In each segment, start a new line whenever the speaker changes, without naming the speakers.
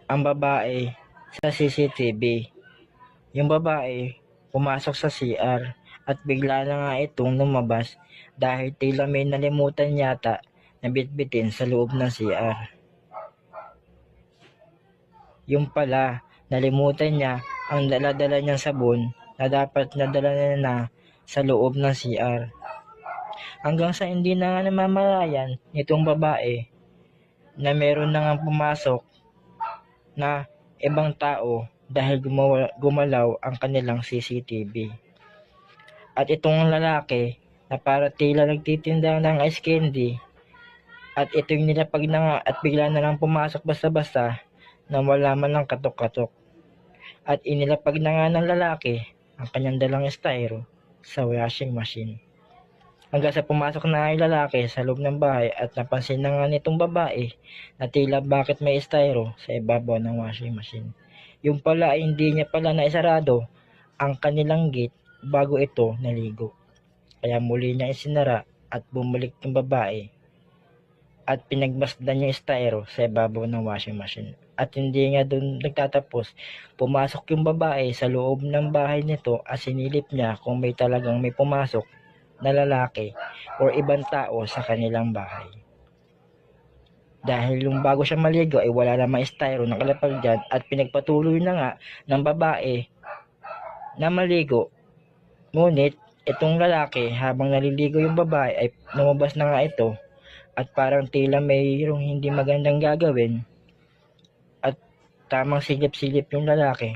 ang babae sa CCTV. Yung babae pumasok sa CR at bigla na nga itong lumabas dahil tila may nalimutan yata na bitbitin sa loob ng CR. Yung pala, nalimutan niya ang dala-dala niyang sabon na dapat nadala niya na sa loob ng CR. Hanggang sa hindi na nga namamalayan nitong babae na meron na nga pumasok na ibang tao dahil gumalaw ang kanilang CCTV. At itong lalaki na para tila nagtitinda ng ice candy at ito yung nilapag na nga at bigla na lang pumasok basta-basta na wala man lang katok-katok. At inilapag na nga ng lalaki ang kanyang dalang styro sa washing machine. Hanggang sa pumasok na ang lalaki sa loob ng bahay at napansin na nga nitong babae na tila bakit may styro sa ibabaw ng washing machine. Yung pala ay hindi niya pala naisarado ang kanilang gate bago ito naligo. Kaya muli niya isinara at bumalik yung babae at pinagmasdan yung styro sa ibabaw ng washing machine. At hindi nga doon nagtatapos, pumasok yung babae sa loob ng bahay nito at sinilip niya kung may talagang may pumasok na lalaki o ibang tao sa kanilang bahay. Dahil yung bago siya maligo ay wala namang styro nakalapag dyan at pinagpatuloy na nga ng babae na maligo. Ngunit itong lalaki habang naliligo yung babae ay lumabas na nga ito at parang tila mayroong hindi magandang gagawin at tamang silip-silip yung lalaki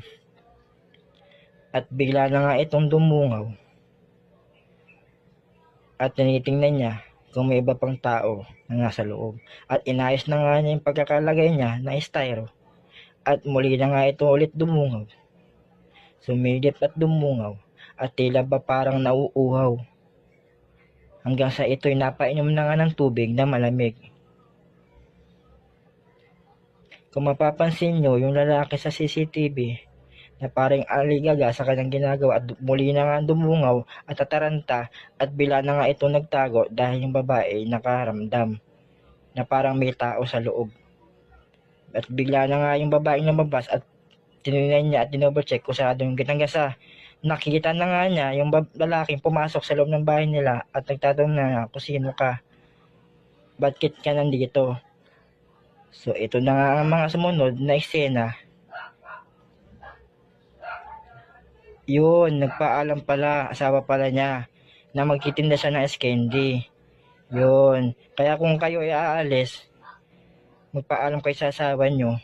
at bigla na nga itong dumungaw at tinitingnan niya kung may iba pang tao na nasa loob at inayos na nga niya yung pagkakalagay niya na styro at muli na nga ito ulit dumungaw, sumilip at dumungaw at tila ba parang nauuhaw hanggang sa ito'y napainom na nga ng tubig na malamig. Kung mapapansin nyo, yung lalaki sa CCTV na parang aligaga sa kanyang ginagawa at muli na nga dumungaw at tataranta at bila na nga ito nagtago dahil yung babae nakaramdam na parang may tao sa loob. At bigla na nga yung babaeng lumabas at tinignan niya at dinoble check kung saradong ginagasa. Nakita na nga niya yung lalaking pumasok sa loob ng bahay nila at nagtatanong na kung sino ka. Bakit ka nandito? So ito na nga ang mga sumunod na eksena. Yun, nagpaalam pala, asawa pala niya na magtitinda siya ng ice candy. Yun, kaya kung kayo ay aalis, magpaalam kayo sa asawa nyo